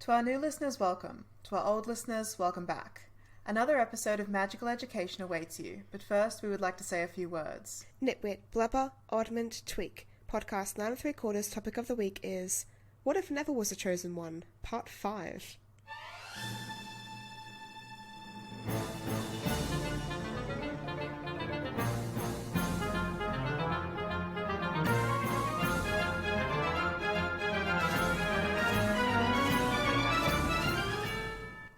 To our new listeners, welcome. To our old listeners, welcome back. Another episode of Magical Education awaits you, but first we would like to say a few words. Nitwit, blubber, oddment, tweak. Podcast 9 3/4 topic of the week is What If Neville Was the Chosen One? Part 5.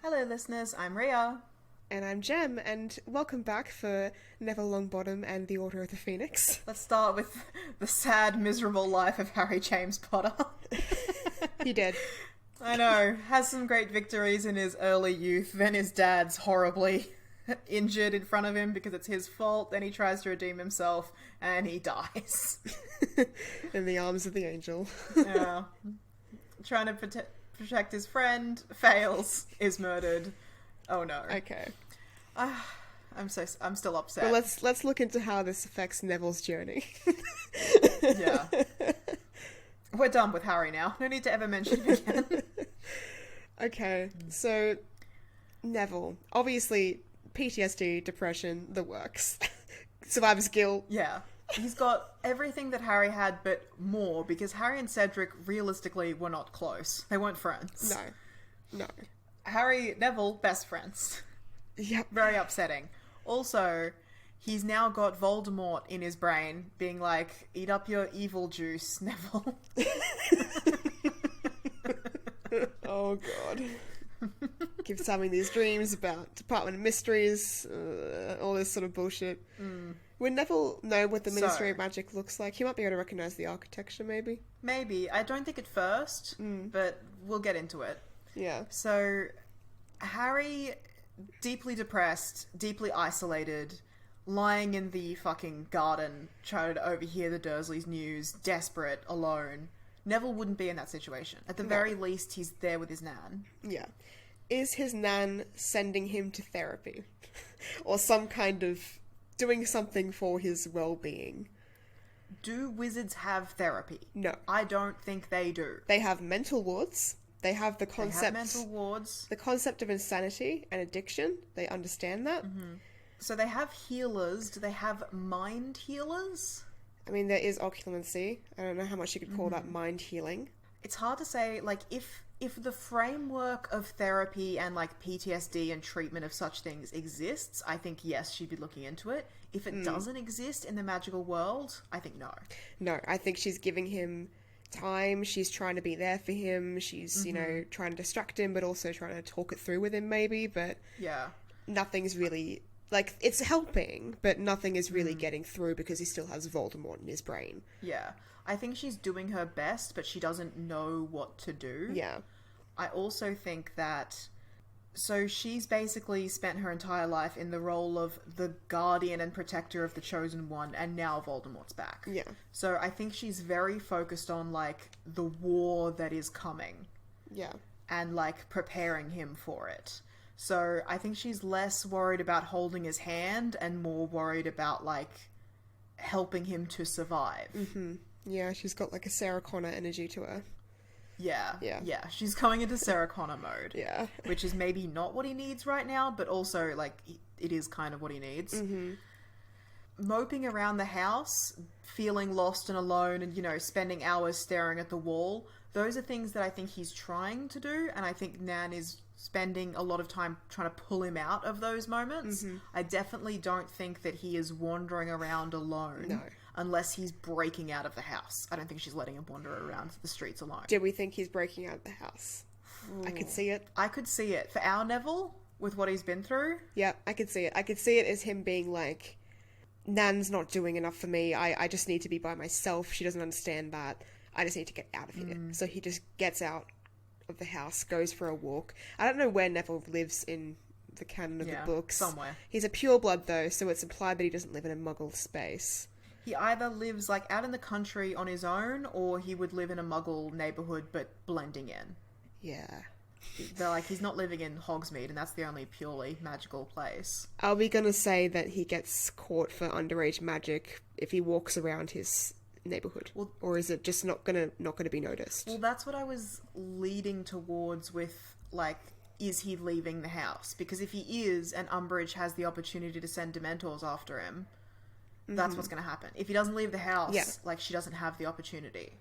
Hello listeners, I'm Reeah. And I'm Jem, and welcome back for Neville Longbottom and the Order of the Phoenix. Let's start with the sad, miserable life of Harry James Potter. He did. I know, has some great victories in his early youth, then his dad's horribly injured in front of him because it's his fault, then he tries to redeem himself, and he dies. In the arms of the angel. Yeah. Trying to protect his friend, fails, is murdered. Oh no. Okay. I'm still upset. Well, let's look into how this affects Neville's journey. Yeah. We're done with Harry now. No need to ever mention him again. Okay, so Neville, obviously PTSD, depression, the works. Survivor's guilt. Yeah. He's got everything that Harry had, but more, because Harry and Cedric realistically were not close. They weren't friends. No. Neville, best friends. Yep. Very upsetting. Also, he's now got Voldemort in his brain, being like, eat up your evil juice, Neville. Oh god. Keeps having these dreams about Department of Mysteries, all this sort of bullshit. Would Neville know what the Ministry of Magic looks like? He might be able to recognise the architecture, maybe? Maybe. I don't think at first, but we'll get into it. Yeah. So, Harry, deeply depressed, deeply isolated, lying in the fucking garden, trying to overhear the Dursleys' news, desperate, alone. Neville wouldn't be in that situation. At the very least, he's there with his nan. Yeah. Is his nan sending him to therapy? Or some kind of doing something for his well-being? Do wizards have therapy? No. I don't think they do. They have mental wards. They have the concept... They have mental wards. The concept of insanity and addiction. They understand that. Mm-hmm. So they have healers. Do they have mind healers? I mean, there is occlumency. I don't know how much you could call that mind healing. It's hard to say, like, if the framework of therapy and, like, PTSD and treatment of such things exists, I think, yes, she'd be looking into it. If it doesn't exist in the magical world, I think no. No, I think she's giving him time. She's trying to be there for him. She's, you know, trying to distract him, but also trying to talk it through with him, maybe. But yeah, nothing's really... Like, it's helping, but nothing is really getting through because he still has Voldemort in his brain. Yeah. I think she's doing her best, but she doesn't know what to do. Yeah. I also think that... So she's basically spent her entire life in the role of the guardian and protector of the Chosen One, and now Voldemort's back. Yeah. So I think she's very focused on, like, the war that is coming. Yeah. And, like, preparing him for it. So I think she's less worried about holding his hand and more worried about, like, helping him to survive. Mm-hmm. Yeah, she's got, like, a Sarah Connor energy to her. Yeah. She's going into Sarah Connor mode. Yeah. Which is maybe not what he needs right now, but also, like, it is kind of what he needs. Mm-hmm. Moping around the house, feeling lost and alone and, you know, spending hours staring at the wall, those are things that I think he's trying to do, and I think Nan is spending a lot of time trying to pull him out of those moments. I definitely don't think that he is wandering around alone. No. Unless he's breaking out of the house. I don't think she's letting him wander around the streets alone. Do we think he's breaking out of the house? I could see it. I could see it. For our Neville, with what he's been through. Yeah, I could see it. I could see it as him being like, Nan's not doing enough for me. I just need to be by myself. She doesn't understand that. I just need to get out of here. So he just gets out of the house, goes for a walk. I don't know where Neville lives in the canon of the books. Somewhere. He's a pureblood though, so it's implied that he doesn't live in a muggle space. He either lives, like, out in the country on his own, or he would live in a muggle neighborhood, but blending in. Yeah. They're like, he's not living in Hogsmeade, and that's the only purely magical place. Are we gonna say that he gets caught for underage magic if he walks around his neighborhood, or is it just not gonna be noticed? Well, that's what I was leading towards with, like, is he leaving the house? Because if he is, and Umbridge has the opportunity to send Dementors after him, that's what's going to happen. If he doesn't leave the house, like, she doesn't have the opportunity.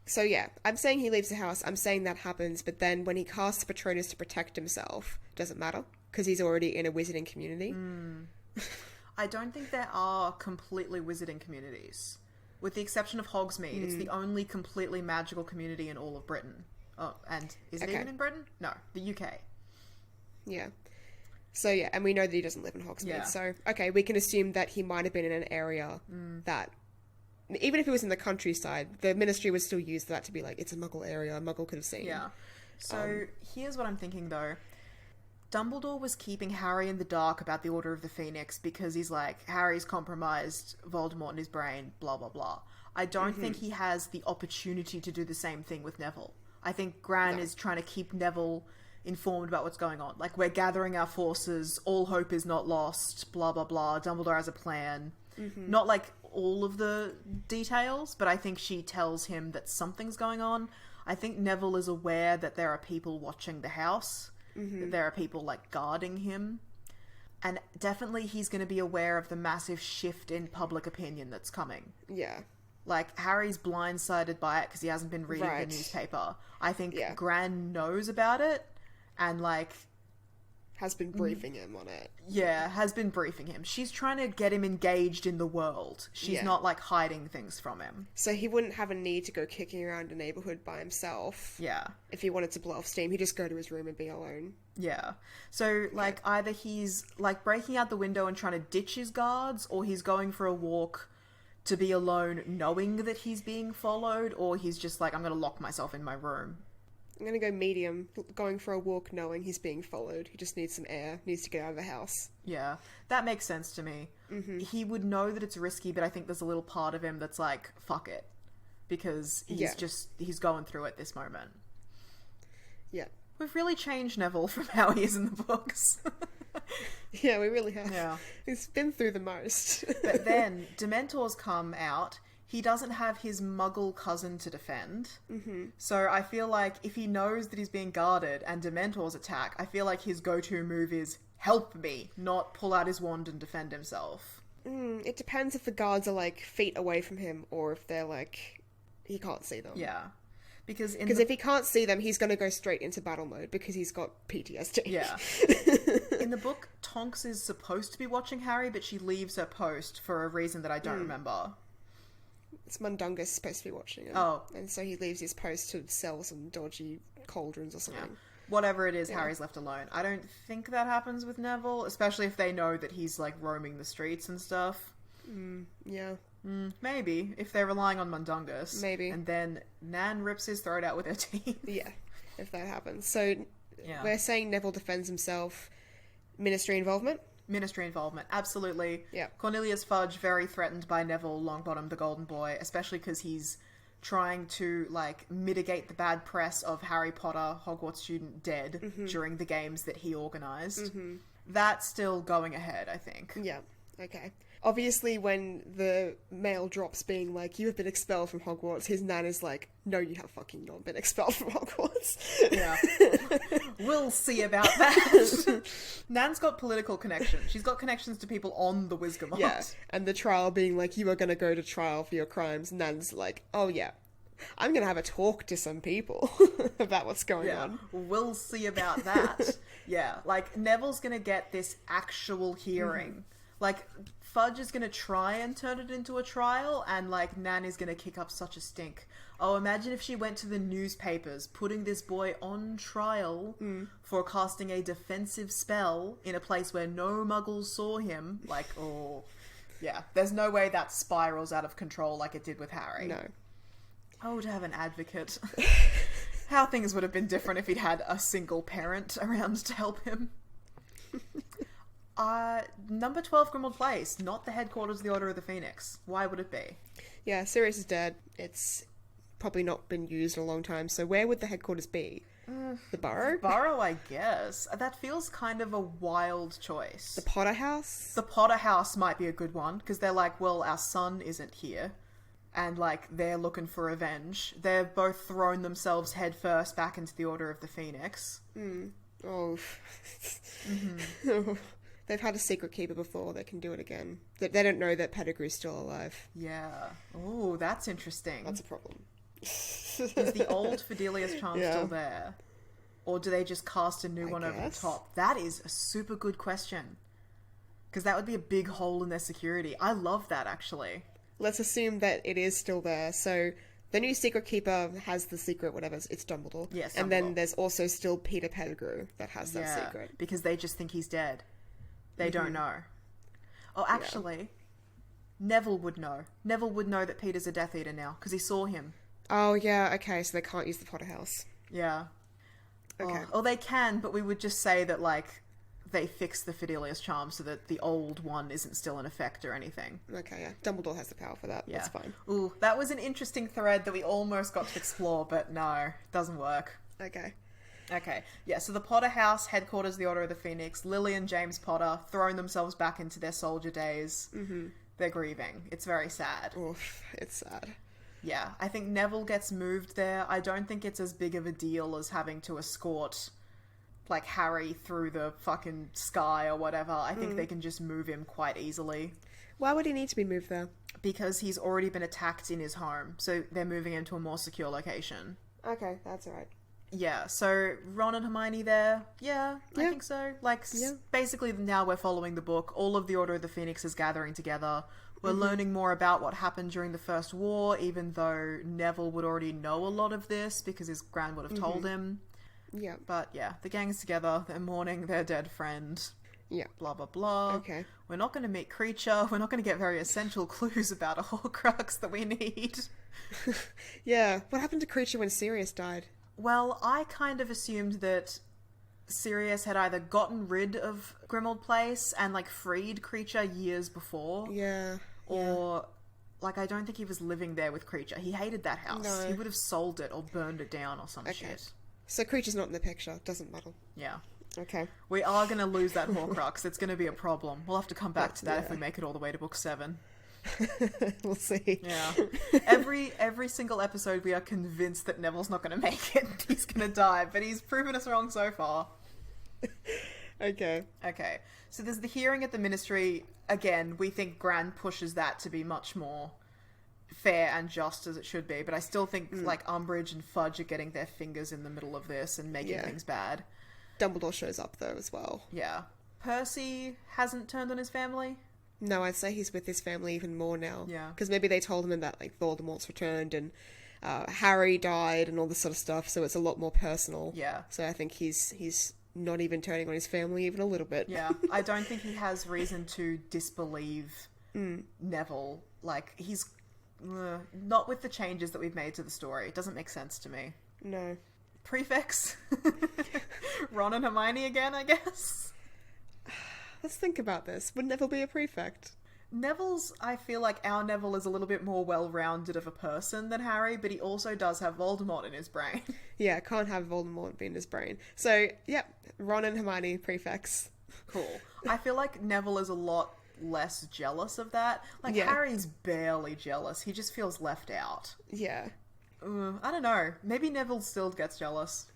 So yeah, I'm saying he leaves the house. I'm saying that happens, but then when he casts Patronus to protect himself, doesn't matter because he's already in a wizarding community. I don't think there are completely wizarding communities. With the exception of Hogsmeade, it's the only completely magical community in all of Britain. Oh, and is it even in Britain? No, the UK. Yeah. So yeah, and we know that he doesn't live in Hogsmeade. Yeah. So, okay, we can assume that he might have been in an area that, even if it was in the countryside, the Ministry would still use that to be like, it's a Muggle area, a Muggle could have seen. Yeah. So, here's what I'm thinking, though. Dumbledore was keeping Harry in the dark about the Order of the Phoenix because he's like, Harry's compromised Voldemort in his brain, blah, blah, blah. I don't think he has the opportunity to do the same thing with Neville. I think Gran is trying to keep Neville informed about what's going on. Like, we're gathering our forces, all hope is not lost, blah, blah, blah. Dumbledore has a plan. Not, like, all of the details, but I think she tells him that something's going on. I think Neville is aware that there are people watching the house. That there are people, like, guarding him. And definitely he's going to be aware of the massive shift in public opinion that's coming. Yeah. Like, Harry's blindsided by it because he hasn't been reading the newspaper. I think Gran knows about it and, like... has been briefing him on it. Yeah, has been briefing him. She's trying to get him engaged in the world. She's not, like, hiding things from him. So he wouldn't have a need to go kicking around a neighborhood by himself. Yeah. If he wanted to blow off steam, he'd just go to his room and be alone. Yeah. So, like, either he's, like, breaking out the window and trying to ditch his guards, or he's going for a walk to be alone knowing that he's being followed, or he's just like, I'm going to lock myself in my room. I'm going to go medium, going for a walk knowing he's being followed. He just needs some air, needs to get out of the house. Yeah, that makes sense to me. He would know that it's risky, but I think there's a little part of him that's like, fuck it. Because he's going through it this moment. Yeah. We've really changed Neville from how he is in the books. Yeah, we really have. Yeah. He's been through the most. But then, Dementors come out. He doesn't have his Muggle cousin to defend. So I feel like if he knows that he's being guarded and Dementors attack, I feel like his go-to move is help me, not pull out his wand and defend himself. It depends if the guards are, like, feet away from him or if they're, like, he can't see them. Yeah. Because if he can't see them, he's going to go straight into battle mode because he's got PTSD. Yeah. In the book, Tonks is supposed to be watching Harry, but she leaves her post for a reason that I don't remember. It's Mundungus supposed to be watching him. Oh. And so he leaves his post to sell some dodgy cauldrons or something. Yeah. Whatever it is, Harry's left alone. I don't think that happens with Neville, especially if they know that he's, like, roaming the streets and stuff. Yeah. Maybe, if they're relying on Mundungus. Maybe. And then Nan rips his throat out with her teeth. Yeah, if that happens. So, we're saying Neville defends himself. Ministry involvement? Ministry involvement, absolutely. Yeah. Cornelius Fudge, very threatened by Neville Longbottom, the Golden Boy, especially because he's trying to, like, mitigate the bad press of Harry Potter, Hogwarts student, dead during the games that he organised. That's still going ahead, I think. Yeah, okay. Obviously, when the mail drops being like, you have been expelled from Hogwarts, his nan is like, no, you have fucking not been expelled from Hogwarts. Yeah. We'll see about that. Nan's got political connections. She's got connections to people on the Wizgamot. Yeah, and the trial being like, you are going to go to trial for your crimes. Nan's like, oh yeah, I'm going to have a talk to some people about what's going on. We'll see about that. Yeah, like, Neville's going to get this actual hearing. Like, Fudge is going to try and turn it into a trial, and, like, Nan is going to kick up such a stink. Oh, imagine if she went to the newspapers, putting this boy on trial for casting a defensive spell in a place where no muggles saw him. Like, oh, yeah. There's no way that spirals out of control like it did with Harry. No. Oh, to have an advocate. How things would have been different if he'd had a single parent around to help him. Number 12 Grimmauld Place, not the headquarters of the Order of the Phoenix. Why would it be? Yeah, Sirius is dead. It's probably not been used in a long time, so where would the headquarters be? The Burrow? Burrow, I guess. That feels kind of a wild choice. The Potter House? The Potter House might be a good one, because they're like, well, our son isn't here, and, like, they're looking for revenge. They've both thrown themselves headfirst back into the Order of the Phoenix. Oh. Oh. They've had a secret keeper before. They can do it again. They don't know that Pettigrew's still alive. Yeah. Oh, that's interesting. That's a problem. Is the old Fidelius charm still there? Or do they just cast a new one over the top? That is a super good question. Because that would be a big hole in their security. I love that, actually. Let's assume that it is still there. So the new secret keeper has the secret, whatever. It's Dumbledore. Yes, and then there's also still Peter Pettigrew that has that secret. Because they just think he's dead. They don't know. Oh, actually, Neville would know. Neville would know that Peter's a Death Eater now, because he saw him. Oh, yeah, okay, so they can't use the Potter House. Yeah. Okay. Or they can, but we would just say that, like, they fixed the Fidelius charm so that the old one isn't still in effect or anything. Okay, yeah. Dumbledore has the power for that. Yeah. That's fine. Ooh, that was an interesting thread that we almost got to explore, but no, doesn't work. Okay, yeah, so the Potter House, headquarters of the Order of the Phoenix, Lily and James Potter, throwing themselves back into their soldier days. They're grieving. It's very sad. Oof, it's sad. Yeah, I think Neville gets moved there. I don't think it's as big of a deal as having to escort, like, Harry through the fucking sky or whatever. I think they can just move him quite easily. Why would he need to be moved there? Because he's already been attacked in his home, so they're moving him to a more secure location. Okay, that's alright. Yeah, so Ron and Hermione there. Yeah, I think so. Like, basically now we're following the book. All of the Order of the Phoenix is gathering together. We're learning more about what happened during the First War, even though Neville would already know a lot of this because his gran would have told him. Yeah. But yeah, the gang's together. They're mourning their dead friend. Yeah. Blah, blah, blah. Okay. We're not going to meet Creature. We're not going to get very essential clues about a Horcrux that we need. Yeah. What happened to Creature when Sirius died? Well, I kind of assumed that Sirius had either gotten rid of Grimmauld Place and, like, freed Creature years before. Yeah. Or, like, I don't think he was living there with Creature. He hated that house. No. He would have sold it or burned it down or some shit. So Creature's not in the picture. Doesn't matter. Yeah. Okay. We are going to lose that Horcrux. It's going to be a problem. We'll have to come back to that if we make it all the way to book 7. We'll see. Yeah. Every single episode we are convinced that Neville's not going to make it. He's going to die, but he's proven us wrong so far. Okay. So there's the hearing at the Ministry. Again, we think Gran pushes that to be much more fair and just as it should be, but I still think like Umbridge and Fudge are getting their fingers in the middle of this and making things bad. Dumbledore shows up though as well. Yeah. Percy hasn't turned on his family. No, I'd say he's with his family even more now. Yeah. Because maybe they told him that, like, Voldemort's returned and Harry died and all this sort of stuff, so it's a lot more personal. Yeah. So I think he's not even turning on his family even a little bit. Yeah. I don't think he has reason to disbelieve Neville. Like, he's... not with the changes that we've made to the story. It doesn't make sense to me. No. Prefects? Ron and Hermione again, I guess? Let's think about this. Would Neville be a prefect? Neville's, I feel like our Neville is a little bit more well-rounded of a person than Harry, but he also does have Voldemort in his brain. Yeah, can't have Voldemort be in his brain. So, yeah, Ron and Hermione, prefects. Cool. I feel like Neville is a lot less jealous of that. Like, Harry's barely jealous. He just feels left out. Yeah. I don't know. Maybe Neville still gets jealous.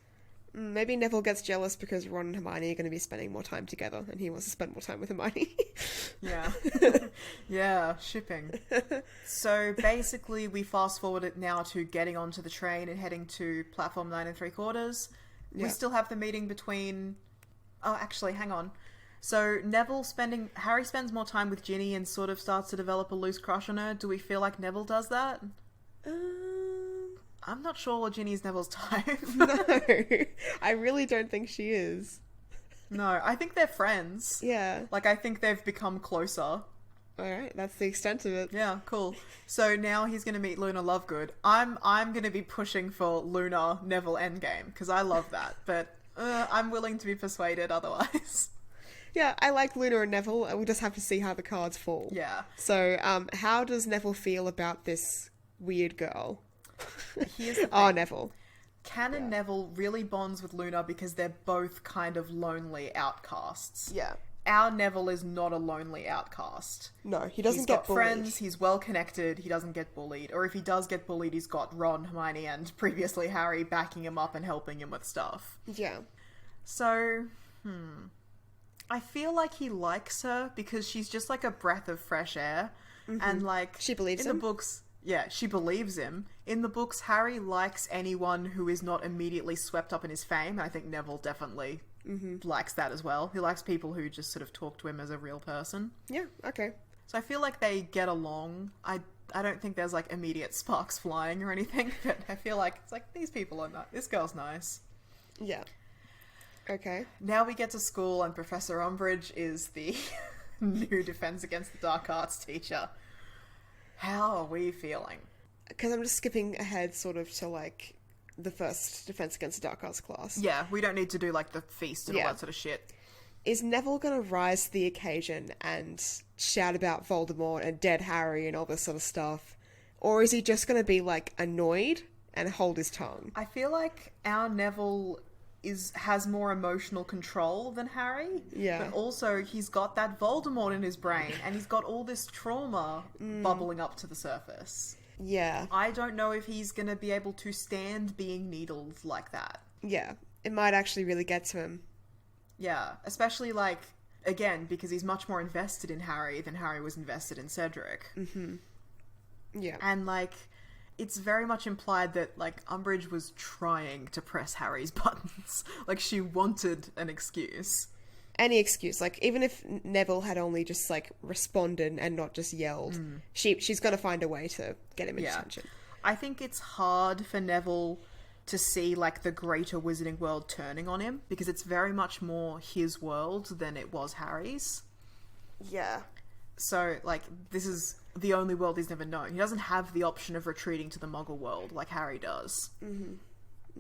Maybe Neville gets jealous because Ron and Hermione are going to be spending more time together and he wants to spend more time with Hermione. Yeah. Yeah, shipping. So basically we fast forward it now to getting onto the train and heading to platform 9 3/4. We still have the meeting between... Oh, actually, hang on. So Harry spends more time with Ginny and sort of starts to develop a loose crush on her. Do we feel like Neville does that? I'm not sure Ginny's Neville's type. No, I really don't think she is. No, I think they're friends. Yeah. Like, I think they've become closer. Alright, that's the extent of it. Yeah, cool. So now he's going to meet Luna Lovegood. I'm going to be pushing for Luna Neville endgame, because I love that, but I'm willing to be persuaded otherwise. Yeah, I like Luna and Neville. We'll just have to see how the cards fall. Yeah. So, how does Neville feel about this weird girl? Here's the thing. Oh, Neville. Neville really bonds with Luna because they're both kind of lonely outcasts. Yeah. our Neville is not a lonely outcast. No, he doesn't He's get got bullied. friends, he's well connected, he doesn't get bullied. Or if he does get bullied, he's got Ron, Hermione, and previously Harry backing him up and helping him with stuff. Yeah. So, I feel like he likes her because she's just like a breath of fresh air. And like... She believes in him? the books... Yeah, she believes him. In the books, Harry likes anyone who is not immediately swept up in his fame. I think Neville definitely likes that as well. He likes people who just sort of talk to him as a real person. Yeah, okay. So I feel like they get along. I don't think there's like immediate sparks flying or anything, but I feel like it's like these people are nice. This girl's nice. Yeah. Okay. Now we get to school and Professor Umbridge is the new Defense Against the Dark Arts teacher. How are we feeling? Because I'm just skipping ahead sort of to, like, the first Defense Against the Dark Arts class. Yeah, we don't need to do, like, the feast and all that sort of shit. Is Neville going to rise to the occasion and shout about Voldemort and dead Harry and all this sort of stuff? Or is he just going to be, like, annoyed and hold his tongue? I feel like our Neville has more emotional control than Harry. Yeah. But also, he's got that Voldemort in his brain, and he's got all this trauma bubbling up to the surface. Yeah. I don't know if he's going to be able to stand being needled like that. Yeah. It might actually really get to him. Yeah. Especially, like, again, because he's much more invested in Harry than Harry was invested in Cedric. Mm-hmm. Yeah. And, like... It's very much implied that, like, Umbridge was trying to press Harry's buttons. Like, she wanted an excuse. Any excuse. Like, even if Neville had only just, like, responded and not just yelled, she's going to find a way to get him into attention. I think it's hard for Neville to see, like, the greater wizarding world turning on him, because it's very much more his world than it was Harry's. Yeah. So, like, this is the only world he's never known. He doesn't have the option of retreating to the Muggle world like Harry does. Mm-hmm.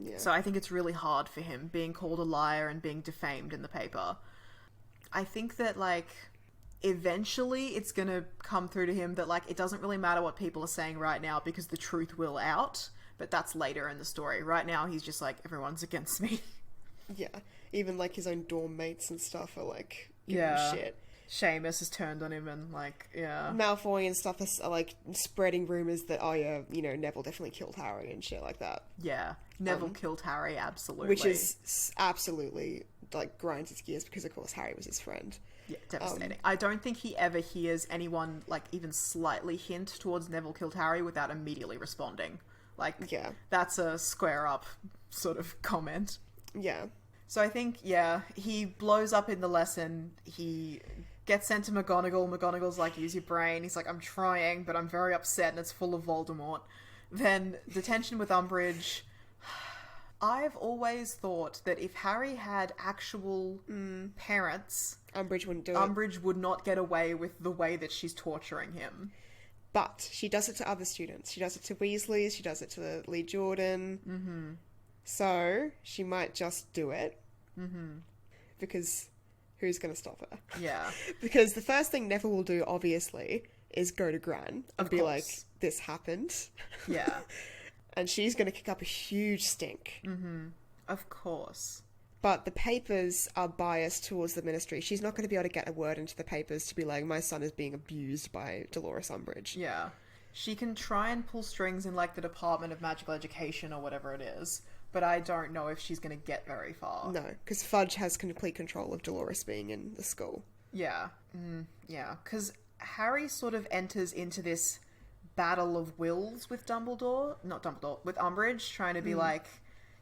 Yeah. So I think it's really hard for him being called a liar and being defamed in the paper. I think that, like, eventually it's going to come through to him that, like, it doesn't really matter what people are saying right now because the truth will out, but that's later in the story. Right now he's just like, everyone's against me. Yeah. Even, like, his own dorm mates and stuff are, like, giving him shit. Seamus has turned on him and, like, Malfoy and stuff are, like, spreading rumours that, oh yeah, you know, Neville definitely killed Harry and shit like that. Yeah. Neville killed Harry, absolutely. Which is absolutely, like, grinds his gears because, of course, Harry was his friend. Yeah, devastating. I don't think he ever hears anyone, like, even slightly hint towards Neville killed Harry without immediately responding. Like, that's a square up sort of comment. Yeah. So I think, he blows up in the lesson. He gets sent to McGonagall. McGonagall's like, use your brain. He's like, I'm trying, but I'm very upset and it's full of Voldemort. Then detention with Umbridge. I've always thought that if Harry had actual parents... Umbridge wouldn't do it. Umbridge would not get away with the way that she's torturing him. But she does it to other students. She does it to Weasleys. She does it to Lee Jordan. Mm-hmm. So she might just do it. Mm-hmm. Because who's going to stop her? Yeah. Because the first thing Neville will do, obviously, is go to Gran and be like, this happened. Yeah. And she's going to kick up a huge stink. Mm-hmm. Of course. But the papers are biased towards the Ministry. She's not going to be able to get a word into the papers to be like, my son is being abused by Dolores Umbridge. Yeah. She can try and pull strings in, like, the Department of Magical Education or whatever it is, but I don't know if she's going to get very far. No, because Fudge has complete control of Dolores being in the school. Yeah. Yeah, because Harry sort of enters into this battle of wills with with Umbridge, trying to be like,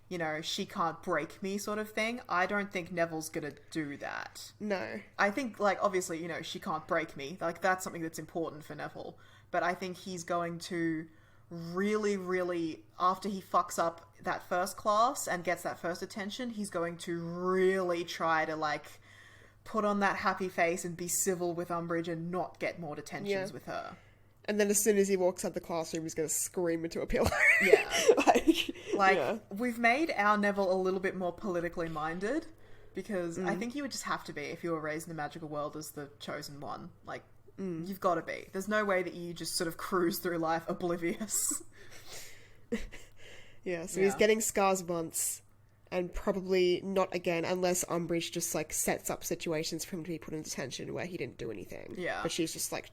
you know, she can't break me sort of thing. I don't think Neville's gonna do that. No. I think, like, obviously, you know, she can't break me. Like, that's something that's important for Neville. But I think he's going to really, really, after he fucks up that first class and gets that first attention, he's going to really try to, like, put on that happy face and be civil with Umbridge and not get more detentions with her. And then as soon as he walks out the classroom, he's going to scream into a pillow. Yeah. We've made our Neville a little bit more politically minded, because I think you would just have to be if you were raised in the magical world as the chosen one. Like, you've got to be. There's no way that you just sort of cruise through life oblivious. So he's getting scars once, And probably not again unless Umbridge just, like, sets up situations for him to be put in detention where he didn't do anything. Yeah. But she's just like,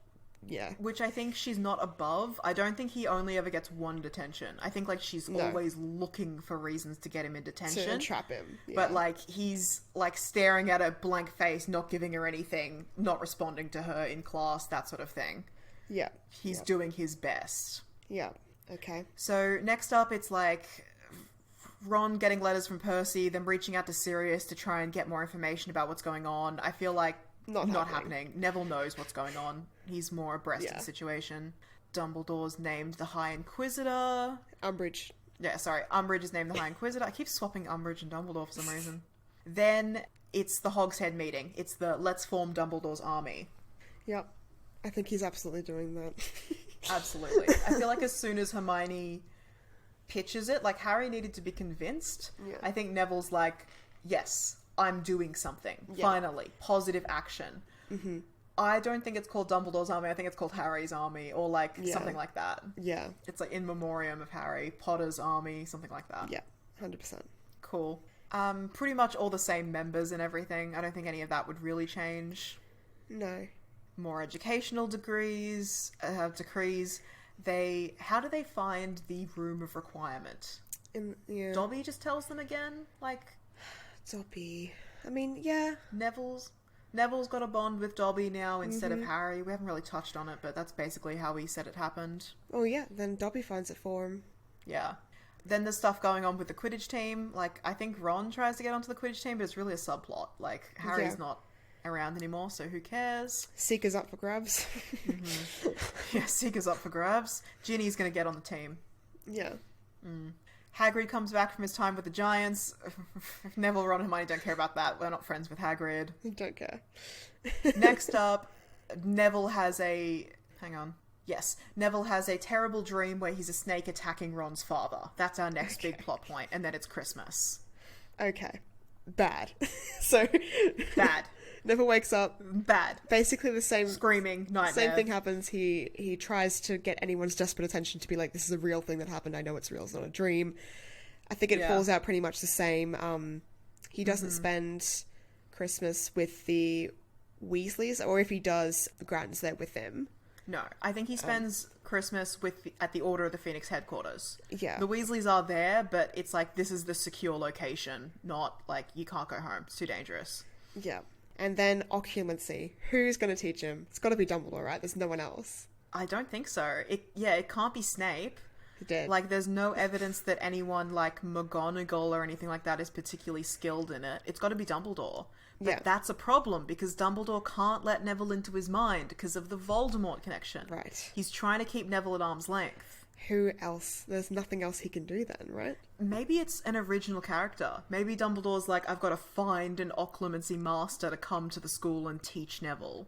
yeah. Which I think she's not above. I don't think he only ever gets one detention. I think, like, she's always looking for reasons to get him in detention. To entrap him. Yeah. But, like, he's, like, staring at a blank face, not giving her anything, not responding to her in class, that sort of thing. Yeah. He's doing his best. Yeah. Okay. So, next up, it's, like, Ron getting letters from Percy, then reaching out to Sirius to try and get more information about what's going on. I feel like not happening. Neville knows what's going on. He's more abreast of the situation. Dumbledore's named the High Inquisitor. Umbridge. Yeah, sorry. Umbridge is named the High Inquisitor. I keep swapping Umbridge and Dumbledore for some reason. Then it's the Hogshead meeting. It's the let's form Dumbledore's army. Yep. I think he's absolutely doing that. Absolutely. I feel like as soon as Hermione pitches it, like, Harry needed to be convinced. Yeah. I think Neville's like, yes, I'm doing something. Yeah. Finally. Positive action. Mm-hmm. I don't think it's called Dumbledore's army. I think it's called Harry's army, or, like, something like that. Yeah. It's, like, in memoriam of Harry Potter's army, something like that. Yeah, 100%. Cool. Pretty much all the same members and everything. I don't think any of that would really change. No. More educational decrees. How do they find the room of requirement? Dobby just tells them again? Like... Dobby... I mean, yeah. Neville's got a bond with Dobby now instead of Harry. We haven't really touched on it, but that's basically how he said it happened. Oh yeah, then Dobby finds it for him. Yeah. Then there's stuff going on with the Quidditch team. Like, I think Ron tries to get onto the Quidditch team, but it's really a subplot. Like, Harry's not around anymore, so who cares? Seeker's up for grabs. Yeah, Seeker's up for grabs. Ginny's gonna get on the team. Yeah. Hagrid comes back from his time with the Giants. Neville, Ron, and Hermione don't care about that. We're not friends with Hagrid. Don't care. Next up, Neville has a terrible dream where he's a snake attacking Ron's father. That's our next big plot point, and then it's Christmas. Okay. Bad. So... Bad. Neville wakes up. Bad. Basically the same... Screaming nightmare. Same thing happens. He tries to get anyone's desperate attention to be like, this is a real thing that happened. I know it's real. It's not a dream. I think it falls out pretty much the same. He doesn't spend Christmas with the Weasleys, or if he does, Gran's there with them. No, I think he spends Christmas at the Order of the Phoenix headquarters. Yeah. The Weasleys are there, but it's like, this is the secure location, not like, you can't go home. It's too dangerous. Yeah. And then occlumency. Who's going to teach him? It's got to be Dumbledore, right? There's no one else. I don't think so. It can't be Snape. He did. Like, there's no evidence that anyone like McGonagall or anything like that is particularly skilled in it. It's got to be Dumbledore. But that's a problem, because Dumbledore can't let Neville into his mind because of the Voldemort connection. Right. He's trying to keep Neville at arm's length. Who else? There's nothing else he can do then, right? Maybe it's an original character. Maybe Dumbledore's like, I've got to find an occlumency master to come to the school and teach Neville.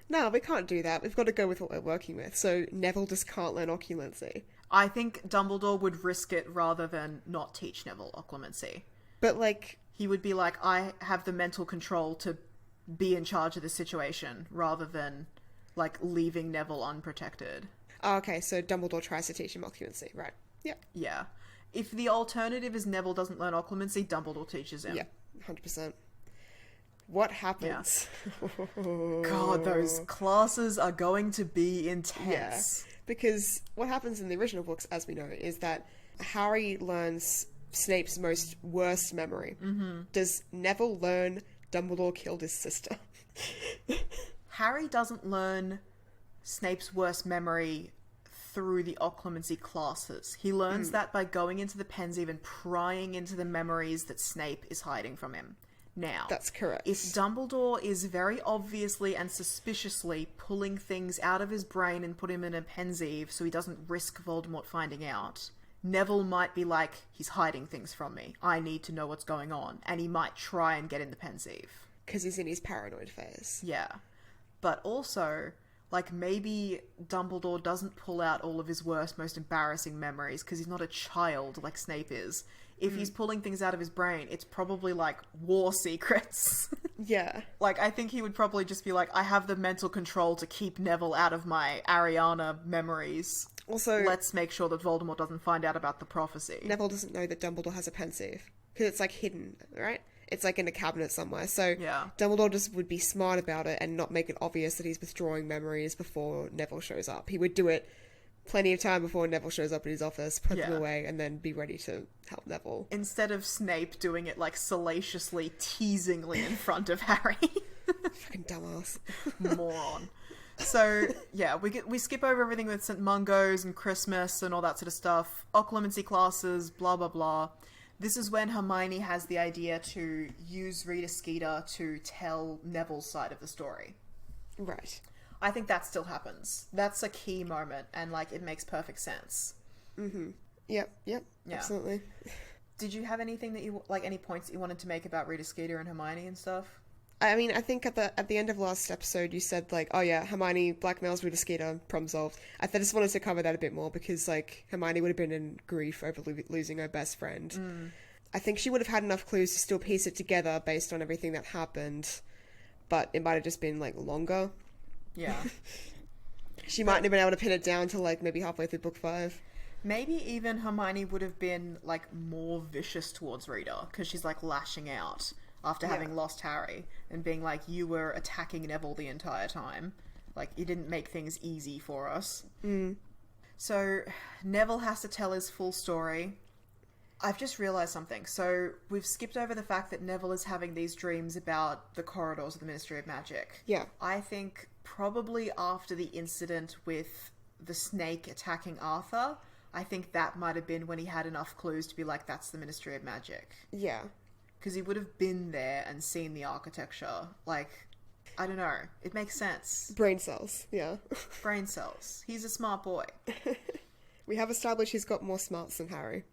No, we can't do that. We've got to go with what we're working with. So Neville just can't learn occlumency. I think Dumbledore would risk it rather than not teach Neville occlumency. But, like... He would be like, I have the mental control to be in charge of the situation, rather than, like, leaving Neville unprotected. Oh, okay, so Dumbledore tries to teach him occlumency, right? Yeah. Yeah. If the alternative is Neville doesn't learn occlumency, Dumbledore teaches him. Yeah, 100%. What happens? Yeah. God, those classes are going to be intense. Yeah, because what happens in the original books, as we know, is that Harry learns Snape's worst memory. Mm-hmm. Does Neville learn Dumbledore killed his sister? Harry doesn't learn Snape's worst memory through the occlumency classes. He learns that by going into the Pensieve and prying into the memories that Snape is hiding from him. Now, that's correct. If Dumbledore is very obviously and suspiciously pulling things out of his brain and put him in a Pensieve so he doesn't risk Voldemort finding out, Neville might be like, he's hiding things from me. I need to know what's going on. And he might try and get in the Pensieve. Because he's in his paranoid phase. Yeah. But also, like, maybe Dumbledore doesn't pull out all of his worst, most embarrassing memories because he's not a child like Snape is. If he's pulling things out of his brain, it's probably, like, war secrets. Yeah. Like, I think he would probably just be like, I have the mental control to keep Neville out of my Ariana memories. Also, let's make sure that Voldemort doesn't find out about the prophecy. Neville doesn't know that Dumbledore has a Pensieve. because it's like hidden, right? It's like in a cabinet somewhere. So Yeah. Dumbledore just would be smart about it and not make it obvious that he's withdrawing memories before Neville shows up. He would do it plenty of time before Neville shows up at his office, put them away, and then be ready to help Neville. Instead of Snape doing it like salaciously, teasingly in front of Harry. Fucking dumbass. Moron. So, yeah, we skip over everything with St. Mungo's and Christmas and all that sort of stuff. Occlumency classes, blah, blah, blah. This is when Hermione has the idea to use Rita Skeeter to tell Neville's side of the story. Right. I think that still happens. That's a key moment, and, like, it makes perfect sense. Mm-hmm. Yep, yeah. Absolutely. Did you have anything that you, like, any points that you wanted to make about Rita Skeeter and Hermione and stuff? I mean, I think at the end of last episode, you said, like, oh yeah, Hermione blackmails Rita Skeeter, problem solved. I just wanted to cover that a bit more, because, like, Hermione would have been in grief over losing her best friend. I think she would have had enough clues to still piece it together based on everything that happened, but it might have just been, like, longer. Yeah. She mightn't have been able to pin it down till, like, maybe halfway through book 5. Maybe even Hermione would have been, like, more vicious towards Rita, because she's, like, lashing out after having lost Harry, and being like, you were attacking Neville the entire time. Like, you didn't make things easy for us. So, Neville has to tell his full story. I've just realised something. So, we've skipped over the fact that Neville is having these dreams about the corridors of the Ministry of Magic. Yeah. I think probably after the incident with the snake attacking Arthur, I think that might have been when he had enough clues to be like, that's the Ministry of Magic. Yeah. Because he would have been there and seen the architecture. Like, I don't know. It makes sense. Brain cells, yeah. Brain cells. He's a smart boy. We have established he's got more smarts than Harry.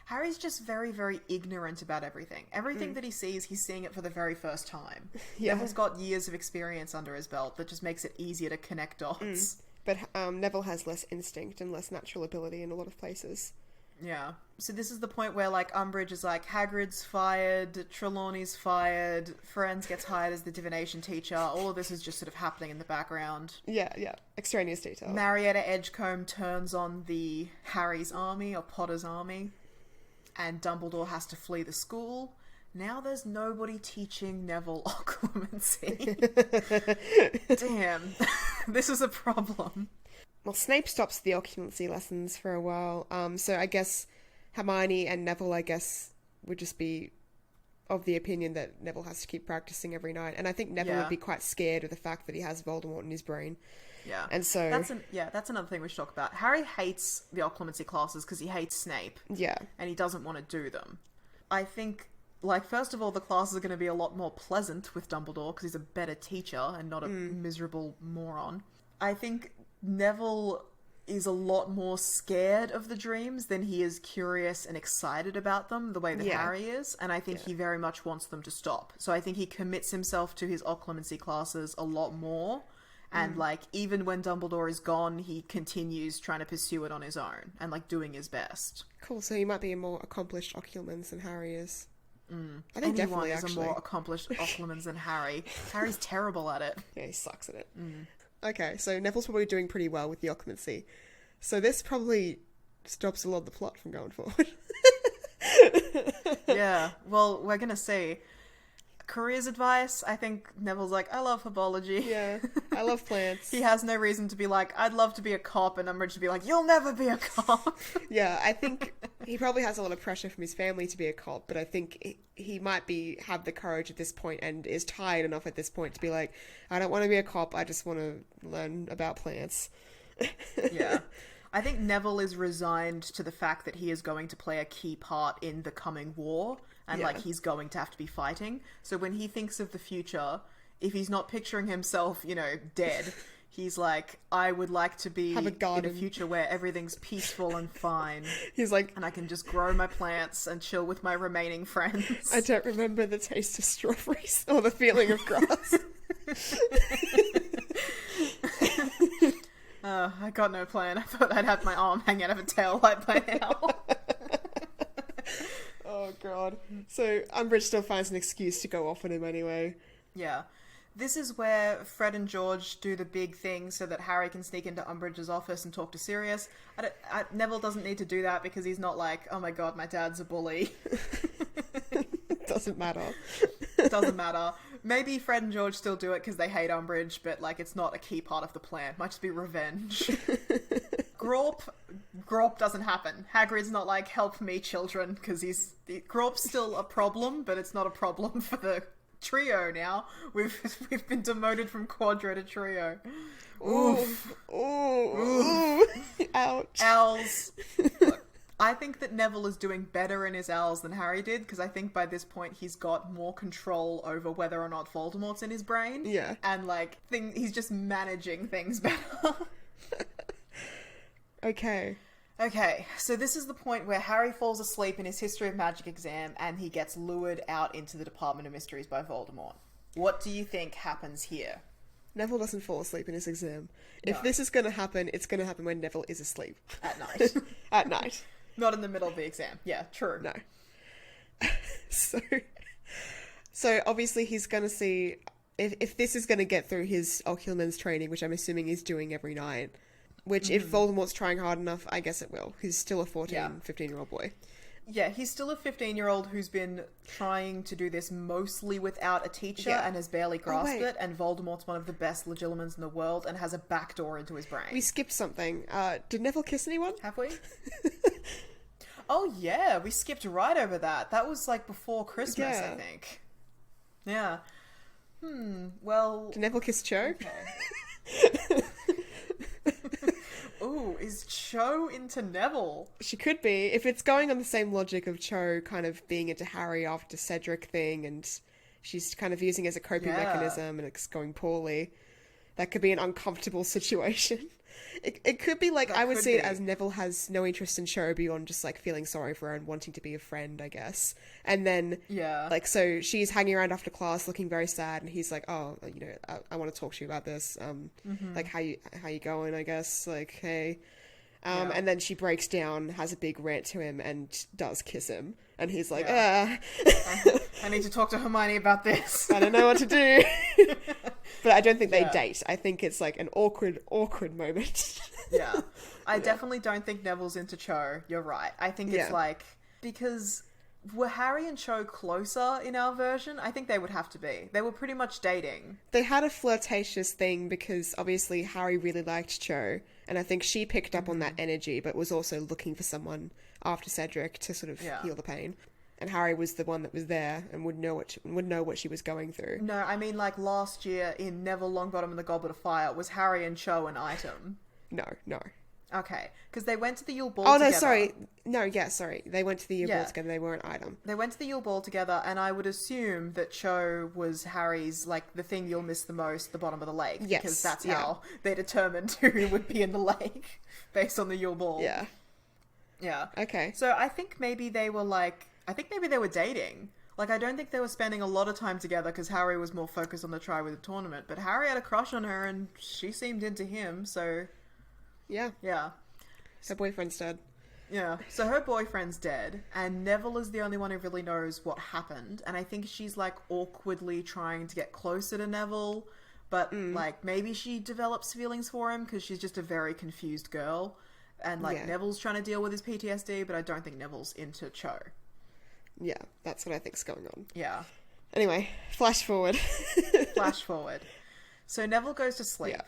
Harry's just very, very ignorant about everything. Everything that he sees, he's seeing it for the very first time. Yeah. Neville's got years of experience under his belt that just makes it easier to connect dots. But Neville has less instinct and less natural ability in a lot of places. Yeah. So this is the point where, like, Umbridge is like, Hagrid's fired, Trelawney's fired, Firenze gets hired as the divination teacher. All of this is just sort of happening in the background. Yeah. Extraneous detail. Marietta Edgecombe turns on the Harry's army, or Potter's army, and Dumbledore has to flee the school. Now there's nobody teaching Neville occlumency. Damn. This is a problem. Well, Snape stops the occlumency lessons for a while, so I guess Hermione and Neville, would just be of the opinion that Neville has to keep practicing every night, and I think Neville would be quite scared of the fact that he has Voldemort in his brain. Yeah. And so... That's another thing we should talk about. Harry hates the occlumency classes because he hates Snape. Yeah. And he doesn't want to do them. I think, like, first of all, the classes are going to be a lot more pleasant with Dumbledore because he's a better teacher and not a miserable moron. I think Neville is a lot more scared of the dreams than he is curious and excited about them, the way that Harry is, and I think he very much wants them to stop. So I think he commits himself to his occlumency classes a lot more, and like, even when Dumbledore is gone, he continues trying to pursue it on his own, and like, doing his best. Cool, so he might be a more accomplished occlumency than Harry is. I Anyone think definitely, is actually. a more accomplished occlumency than Harry. Harry's terrible at it. Yeah, he sucks at it. Okay, so Neville's probably doing pretty well with the occlumency. So this probably stops a lot of the plot from going forward. Yeah, well, we're gonna see. Careers advice, I think Neville's like, I love herbology. Yeah, I love plants. He has no reason to be like, I'd love to be a cop, and Umbridge to be like, you'll never be a cop. Yeah, I think he probably has a lot of pressure from his family to be a cop, but I think he might have the courage at this point and is tired enough at this point to be like, I don't want to be a cop, I just want to learn about plants. Yeah. I think Neville is resigned to the fact that he is going to play a key part in the coming war, and like, he's going to have to be fighting. So when he thinks of the future, if he's not picturing himself, dead, he's like, I would like to be in a future where everything's peaceful and fine. He's like, and I can just grow my plants and chill with my remaining friends. I don't remember the taste of strawberries or the feeling of grass. I got no plan. I thought I'd have my arm hang out of a tail light by now. Oh, God. So Umbridge still finds an excuse to go off on him anyway. Yeah. This is where Fred and George do the big thing so that Harry can sneak into Umbridge's office and talk to Sirius. Neville doesn't need to do that because he's not like, oh my god, my dad's a bully. Doesn't matter. Doesn't matter. Maybe Fred and George still do it because they hate Umbridge, but like it's not a key part of the plan. Might just be revenge. Grawp doesn't happen. Hagrid's not like, help me, children, because Grawp's still a problem, but it's not a problem for the trio now. We've been demoted from quadro to trio. Oof. Ooh. Ouch. Owls. Look, I think that Neville is doing better in his owls than Harry did, because I think by this point he's got more control over whether or not Voldemort's in his brain. Yeah. And like, he's just managing things better. Okay, so this is the point where Harry falls asleep in his History of Magic exam and he gets lured out into the Department of Mysteries by Voldemort. What do you think happens here? Neville doesn't fall asleep in his exam. No. If this is going to happen, it's going to happen when Neville is asleep. At night. At night. Not in the middle of the exam. Yeah, true. No. So obviously he's going to see... If this is going to get through his Occlumen's training, which I'm assuming he's doing every night... Which, if Voldemort's trying hard enough, I guess it will. He's still a 15-year-old boy. Yeah, he's still a 15-year-old who's been trying to do this mostly without a teacher and has barely grasped it, and Voldemort's one of the best Legilimens in the world and has a backdoor into his brain. We skipped something. Did Neville kiss anyone? Have we? Oh, yeah, we skipped right over that. That was, like, before Christmas, I think. Yeah. Well... Did Neville kiss Cho? Okay. Ooh, is Cho into Neville? She could be. If it's going on the same logic of Cho kind of being into Harry after Cedric thing, and she's kind of using it as a coping mechanism and it's going poorly, that could be an uncomfortable situation. It could be like, I would see it as Neville has no interest in Cho beyond just like feeling sorry for her and wanting to be a friend, I guess. And then, like, so she's hanging around after class looking very sad, and he's like, oh, you know, I want to talk to you about this. Like, how you going, I guess, like, hey. And then she breaks down, has a big rant to him, and does kiss him. And he's like, I need to talk to Hermione about this. I don't know what to do. But I don't think they date. I think it's like an awkward moment. Yeah. I definitely don't think Neville's into Cho. You're right. I think it's like... Because were Harry and Cho closer in our version? I think they would have to be. They were pretty much dating. They had a flirtatious thing because obviously Harry really liked Cho. And I think she picked up on that energy, but was also looking for someone after Cedric to sort of heal the pain. And Harry was the one that was there and would know what she was going through. No, I mean, like, last year in Neville Longbottom and the Goblet of Fire, was Harry and Cho an item? No. Okay, because they went to the Yule Ball together. together. Sorry. They went to the Yule Ball together. They were an item. They went to the Yule Ball together, and I would assume that Cho was Harry's, like, the thing you'll miss the most, the bottom of the lake. Yes. Because that's how they determined who would be in the lake, based on the Yule Ball. Yeah. Yeah. Okay. So I think maybe they were, dating. Like, I don't think they were spending a lot of time together because Harry was more focused on the Triwizard Tournament. But Harry had a crush on her and she seemed into him, so... Yeah. Yeah. Her boyfriend's dead. Yeah. So her boyfriend's dead, and Neville is the only one who really knows what happened. And I think she's, like, awkwardly trying to get closer to Neville. But, like, maybe she develops feelings for him because she's just a very confused girl. And, like, Neville's trying to deal with his PTSD, but I don't think Neville's into Cho. Yeah, that's what I think's going on. Yeah. Anyway, flash forward. So Neville goes to sleep. Yeah.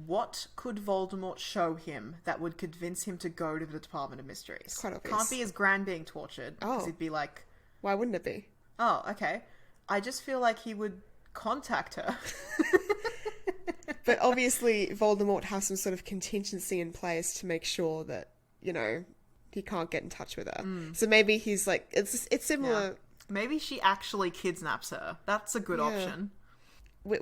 What could Voldemort show him that would convince him to go to the Department of Mysteries? It's quite obvious. Can't be his gran being tortured. Because he'd be like... Why wouldn't it be? Oh, okay. I just feel like he would contact her. But obviously Voldemort has some sort of contingency in place to make sure that, you know, he can't get in touch with her. So maybe he's like... It's similar... Yeah. Maybe she actually kidnaps her. That's a good option.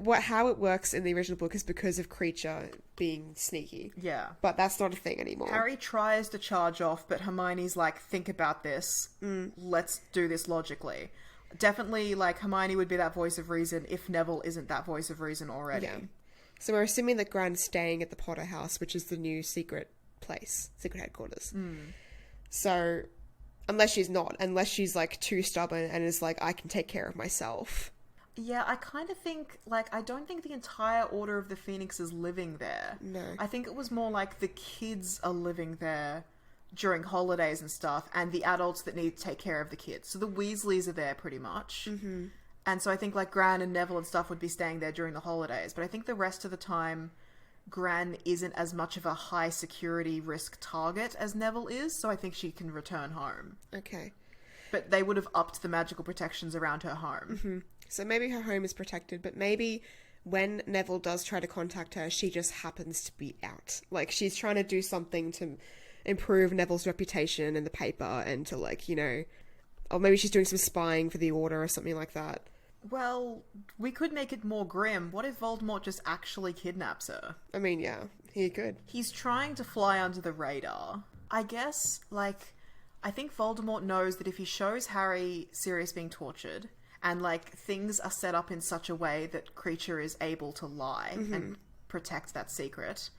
How it works in the original book is because of Creature being sneaky. Yeah. But that's not a thing anymore. Harry tries to charge off, but Hermione's like, think about this. Let's do this logically. Definitely, like, Hermione would be that voice of reason if Neville isn't that voice of reason already. Yeah. So we're assuming that Gran's staying at the Potter house, which is the new secret headquarters. So, unless she's not, unless she's, like, too stubborn and is like, I can take care of myself. Yeah, I kind of think, like, I don't think the entire Order of the Phoenix is living there. No. I think it was more like the kids are living there during holidays and stuff, and the adults that need to take care of the kids. So the Weasleys are there pretty much. Mm-hmm. And so I think, like, Gran and Neville and stuff would be staying there during the holidays. But I think the rest of the time, Gran isn't as much of a high security risk target as Neville is, so I think she can return home. Okay. But they would have upped the magical protections around her home. Mm-hmm. So maybe her home is protected, but maybe when Neville does try to contact her, she just happens to be out. Like, she's trying to do something to improve Neville's reputation in the paper and to, like, you know... Or maybe she's doing some spying for the Order or something like that. Well, we could make it more grim. What if Voldemort just actually kidnaps her? I mean, yeah, he could. He's trying to fly under the radar. I guess, like... I think Voldemort knows that if he shows Harry Sirius being tortured... and, like, things are set up in such a way that Creature is able to lie and protect that secret,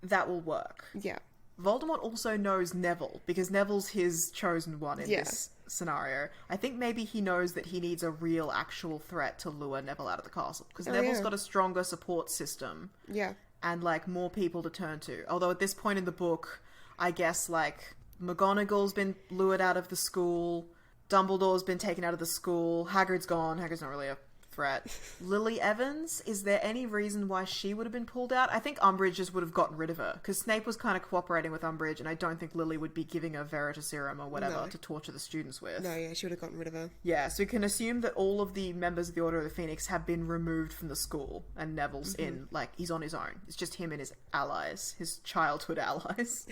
that will work. Yeah. Voldemort also knows Neville, because Neville's his chosen one in this scenario. I think maybe he knows that he needs a real, actual threat to lure Neville out of the castle, because Neville's got a stronger support system. Yeah. And, like, more people to turn to. Although at this point in the book, I guess, like, McGonagall's been lured out of the school... Dumbledore's been taken out of the school. Hagrid's gone. Hagrid's not really a threat. Lily Evans, is there any reason why she would have been pulled out? I think Umbridge just would have gotten rid of her, because Snape was kind of cooperating with Umbridge, and I don't think Lily would be giving her Veritaserum or whatever to torture the students with. No, yeah, she would have gotten rid of her. Yeah, so we can assume that all of the members of the Order of the Phoenix have been removed from the school, and Neville's in, like, he's on his own. It's just him and his allies, his childhood allies.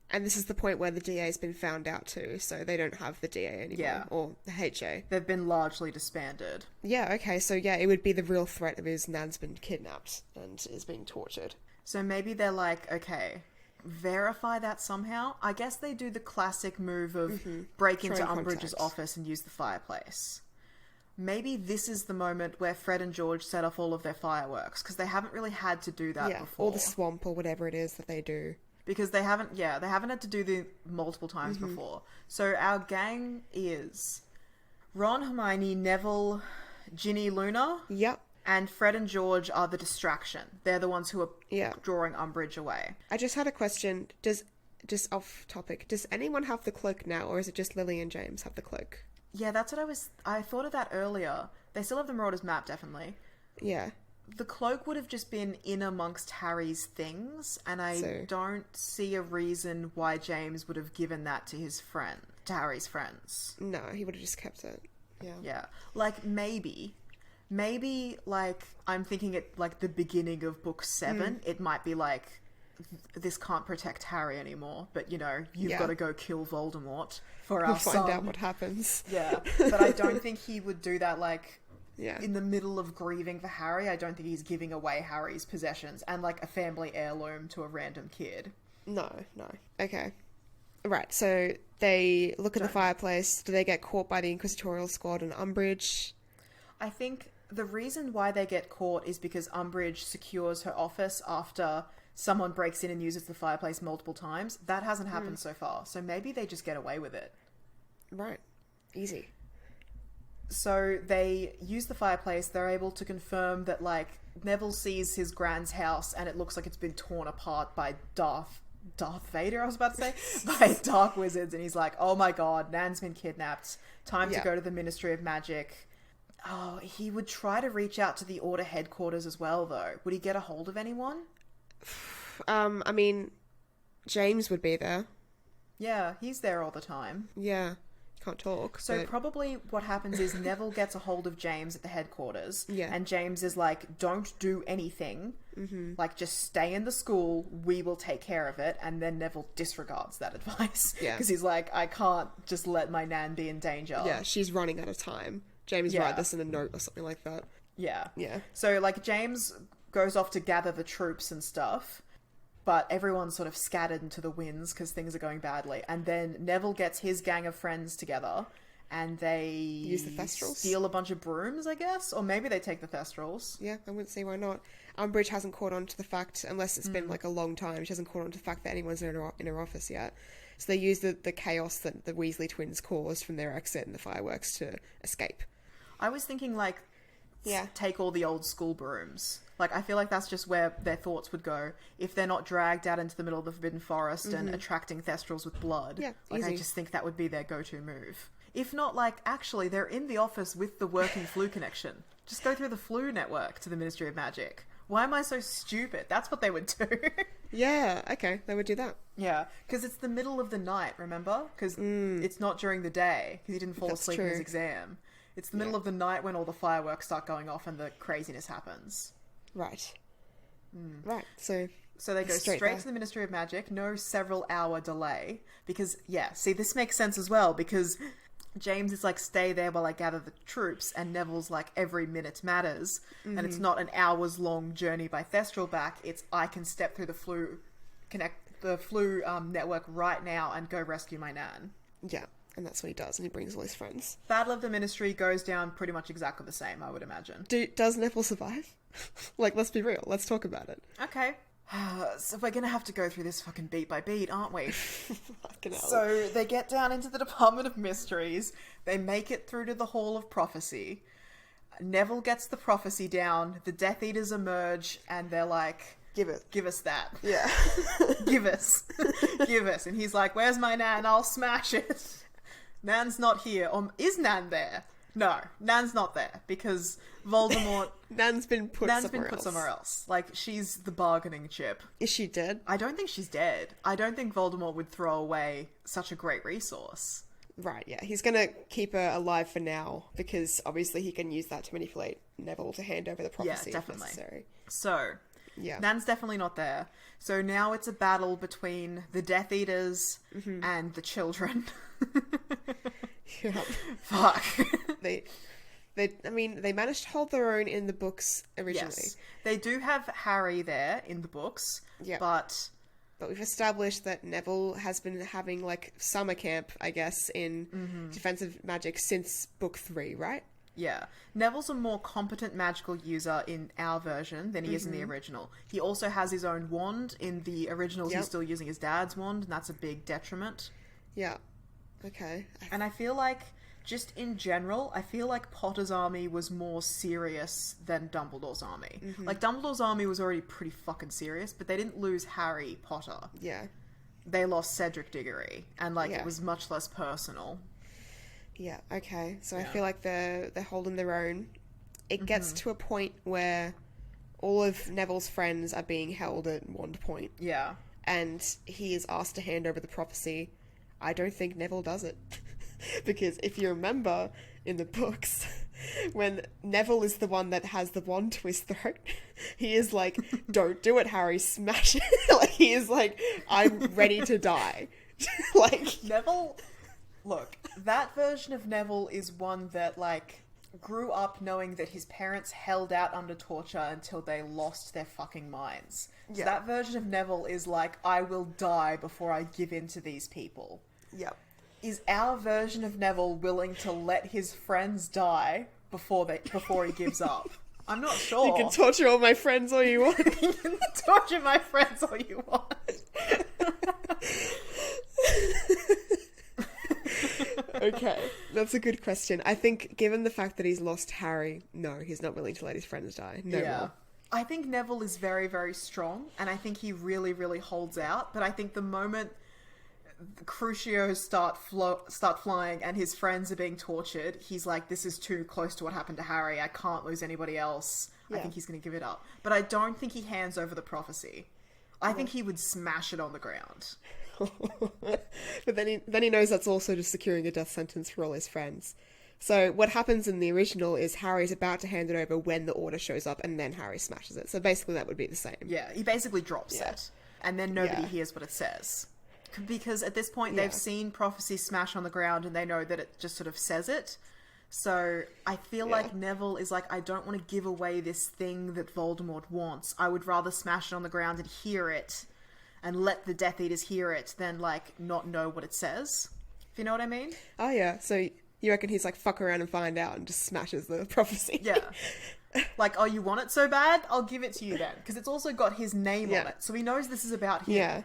And this is the point where the DA's been found out too, so they don't have the DA anymore, or the HA. They've been largely disbanded. Yeah, okay, so yeah, it would be the real threat of his Nan's been kidnapped and is being tortured. So maybe they're like, okay, verify that somehow? I guess they do the classic move of break into Umbridge's office and use the fireplace. Maybe this is the moment where Fred and George set off all of their fireworks, because they haven't really had to do that before. Or the swamp or whatever it is that they do. Because they haven't had to do the multiple times before. So our gang is Ron, Hermione, Neville, Ginny, Luna. Yep. And Fred and George are the distraction. They're the ones who are drawing Umbridge away. I just had a question. Just off topic, does anyone have the cloak now, or is it just Lily and James have the cloak? Yeah, that's what I thought of that earlier. They still have the Marauders map, definitely. Yeah. The cloak would have just been in amongst Harry's things, and I don't see a reason why James would have given that to Harry's friends. No, he would have just kept it. Yeah. Yeah. Like, maybe, like, I'm thinking at, like, the beginning of book 7, it might be like, this can't protect Harry anymore, but, you know, you've got to go kill Voldemort for our son. Find out what happens. Yeah. But I don't think he would do that, like... Yeah. In the middle of grieving for Harry, I don't think he's giving away Harry's possessions and, like, a family heirloom to a random kid. No. Okay. Right, so they look at the fireplace. Do they get caught by the Inquisitorial Squad and Umbridge? I think the reason why they get caught is because Umbridge secures her office after someone breaks in and uses the fireplace multiple times. That hasn't happened so far, so maybe they just get away with it. Right. Easy. So they use the fireplace. They're able to confirm that, like, Neville sees his Gran's house and it looks like it's been torn apart by Darth Vader, I was about to say, by dark wizards. And he's like, oh my god, Nan's been kidnapped. Time to go to the Ministry of Magic. Oh, he would try to reach out to the Order headquarters as well, though. Would he get a hold of anyone? I mean, James would be there. Yeah, he's there all the time. Yeah. Can't talk. So probably what happens is Neville gets a hold of James at the headquarters. Yeah. And James is like, don't do anything. Like, just stay in the school. We will take care of it. And then Neville disregards that advice. Yeah. Because he's like, I can't just let my Nan be in danger. Yeah, she's running out of time. James write this in a note or something like that. Yeah. Yeah. So, like, James goes off to gather the troops and stuff. But everyone's sort of scattered into the winds because things are going badly. And then Neville gets his gang of friends together and they... Use the Thestrals? Steal a bunch of brooms, I guess? Or maybe they take the Thestrals. Yeah, I wouldn't see why not. Umbridge hasn't caught on to the fact, unless it's been, like, a long time, she hasn't caught on to the fact that anyone's in her office yet. So they use the chaos that the Weasley twins caused from their exit and the fireworks to escape. I was thinking, like, take all the old school brooms. Like, I feel like that's just where their thoughts would go if they're not dragged out into the middle of the Forbidden Forest and attracting Thestrals with blood. Yeah, like, easy. I just think that would be their go-to move. If not, like, actually, they're in the office with the working flu connection. Just go through the flu network to the Ministry of Magic. Why am I so stupid? That's what they would do. Yeah, okay, they would do that. Yeah, because it's the middle of the night, remember? Because it's not during the day, because he didn't fall asleep in his exam. It's the middle of the night when all the fireworks start going off and the craziness happens. Right. Right, so they go straight to the Ministry of Magic, no several-hour delay, because, see, this makes sense as well, because James is like, stay there while I gather the troops, and Neville's like, every minute matters, and it's not an hours-long journey by Thestral back, it's I can step through the flu network right now and go rescue my nan. Yeah, and that's what he does, and he brings all his friends. Battle of the Ministry goes down pretty much exactly the same, I would imagine. Does Neville survive? Like, let's be real, let's talk about it. Okay. So we're gonna have to go through this fucking beat by beat, aren't we? Fucking hell. So they get down into the Department of Mysteries. They make it through to the Hall of Prophecy. Neville gets the prophecy down. The Death Eaters emerge, and they're like, "Give us that. Yeah. Give us. Give us." And he's like, "Where's my Nan? I'll smash it." Nan's not here. Is Nan there? No, Nan's not there because Voldemort... Nan's been put somewhere else. Like, she's the bargaining chip. Is she dead? I don't think she's dead. I don't think Voldemort would throw away such a great resource. Right, yeah. He's gonna keep her alive for now because obviously he can use that to manipulate Neville to hand over the prophecy if necessary. So, Nan's definitely not there. So now it's a battle between the Death Eaters and the children. Yeah. Fuck. They managed to hold their own in the books originally. Yes. They do have Harry there in the books, but we've established that Neville has been having, like, summer camp, I guess, in defensive magic since book 3, right? Yeah. Neville's a more competent magical user in our version than he is in the original. He also has his own wand. In the originals, he's still using his dad's wand, and that's a big detriment. Yeah. Okay. And I feel like, just in general, I feel like Potter's army was more serious than Dumbledore's army. Like, Dumbledore's army was already pretty fucking serious, but they didn't lose Harry Potter. Yeah. They lost Cedric Diggory, and, it was much less personal. Yeah, okay. So I feel like they're holding their own. It gets to a point where all of Neville's friends are being held at Wand Point. Yeah. And he is asked to hand over the prophecy. I don't think Neville does it. Because if you remember in the books, when Neville is the one that has the wand to his throat, he is like, "Don't do it, Harry, smash it." Like, he is like, "I'm ready to die." Like, Neville... Look, that version of Neville is one that, grew up knowing that his parents held out under torture until they lost their fucking minds. So that version of Neville is like, "I will die before I give in to these people." Yep. Is our version of Neville willing to let his friends die before he gives up? I'm not sure. You can torture all my friends all you want. You can torture my friends all you want. Okay, that's a good question. I think, given the fact that he's lost Harry, no, he's not willing to let his friends die. No more. I think Neville is very, very strong, and I think he really, really holds out, but I think the moment the Crucios start flying and his friends are being tortured, he's like, "This is too close to what happened to Harry. I can't lose anybody else." I think he's going to give it up. But I don't think he hands over the prophecy. I think he would smash it on the ground. But then he knows that's also just securing a death sentence for all his friends. So what happens in the original is Harry's about to hand it over when the order shows up, and then Harry smashes it. So basically that would be the same. Yeah, he basically drops it. And then nobody hears what it says. Because at this point they've seen prophecy smash on the ground and they know that it just sort of says it. So I feel like Neville is like, "I don't want to give away this thing that Voldemort wants. I would rather smash it on the ground and hear it and let the Death Eaters hear it than, not know what it says." If you know what I mean? Oh, yeah. So you reckon he's like, "Fuck around and find out," and just smashes the prophecy? Yeah. "Oh, you want it so bad? I'll give it to you then." Because it's also got his name on it. So he knows this is about him. Yeah.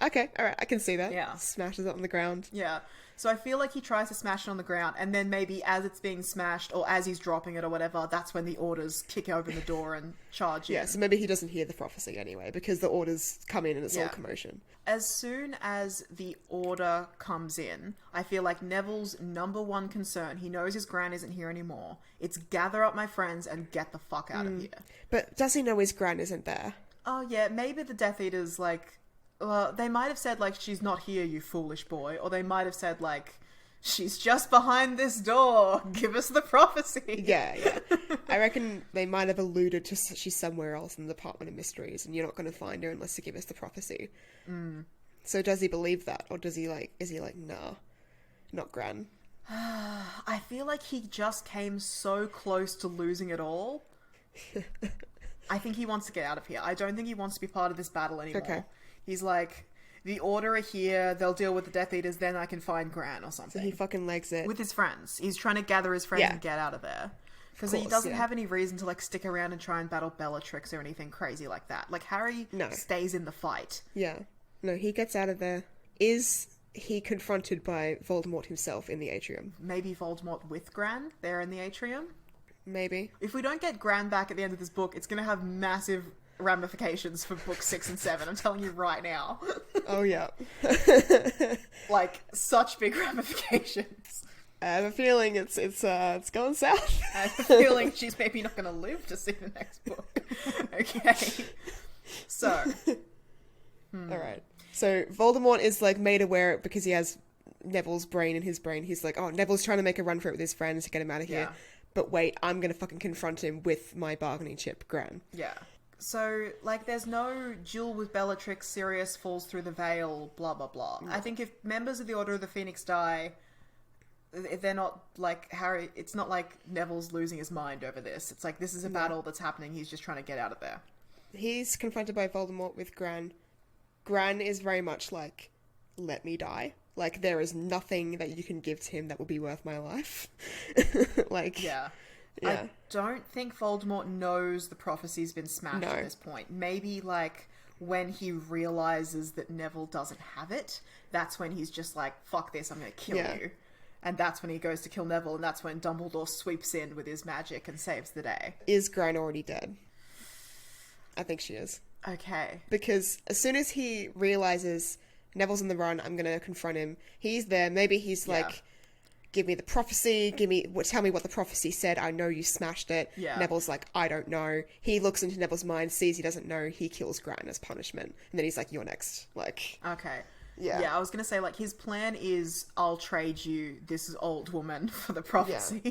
Okay, alright, I can see that. Yeah. Smashes it on the ground. Yeah. So I feel like he tries to smash it on the ground, and then maybe as it's being smashed, or as he's dropping it or whatever, that's when the orders kick open the door and charge in. Yeah, so maybe he doesn't hear the prophecy anyway, because the orders come in and it's all commotion. As soon as the order comes in, I feel like Neville's number one concern, he knows his gran isn't here anymore, it's gather up my friends and get the fuck out of here. But does he know his gran isn't there? Oh yeah, maybe the Death Eaters, like... Well, they might have said, like, she's not here, you foolish boy. Or they might have said, like, she's just behind this door. Give us the prophecy. Yeah. I reckon they might have alluded to she's somewhere else in the Department of Mysteries and you're not going to find her unless you give us the prophecy. So does he believe that? Or is he like, nah, not gran? I feel like he just came so close to losing it all. I think he wants to get out of here. I don't think he wants to be part of this battle anymore. Okay. He's like, the Order are here, they'll deal with the Death Eaters, then I can find Gran or something. So he fucking legs it. With his friends. He's trying to gather his friends and get out of there. Because he doesn't have any reason to, like, stick around and try and battle Bellatrix or anything crazy like that. Like, Harry stays in the fight. Yeah. No, he gets out of there. Is he confronted by Voldemort himself in the atrium? Maybe Voldemort with Gran there in the atrium? Maybe. If we don't get Gran back at the end of this book, it's going to have massive ramifications for books 6 and 7. I'm telling you right now. Oh yeah. Like, such big ramifications. I have a feeling it's going south. I have a feeling she's maybe not going to live to see the next book. Okay. So. Alright. So Voldemort is like made aware because he has Neville's brain in his brain. He's like, oh, Neville's trying to make a run for it with his friends to get him out of here. Yeah. But wait, I'm going to fucking confront him with my bargaining chip, Gran. Yeah. So, like, there's no duel with Bellatrix, Sirius falls through the veil, blah, blah, blah. I think if members of the Order of the Phoenix die, if they're not, like, Harry... It's not like Neville's losing his mind over this. It's like, this is a battle that's happening, he's just trying to get out of there. He's confronted by Voldemort with Gran. Gran is very much like, let me die. Like, there is nothing that you can give to him that will be worth my life. Like... Yeah. I don't think Voldemort knows the prophecy's been smashed at this point. Maybe, like, when he realizes that Neville doesn't have it, that's when he's just like, fuck this, I'm gonna kill you. And that's when he goes to kill Neville, and that's when Dumbledore sweeps in with his magic and saves the day. Is Gran already dead? I think she is. Okay. Because as soon as he realizes Neville's on the run, I'm gonna confront him, he's there, maybe he's like... Give me the prophecy, tell me what the prophecy said, I know you smashed it. Yeah. Neville's like, I don't know. He looks into Neville's mind, sees he doesn't know, he kills Gran as punishment. And then he's like, you're next. Like... Okay. Yeah. Yeah, I was gonna say, like, his plan is, I'll trade you this old woman for the prophecy. Yeah.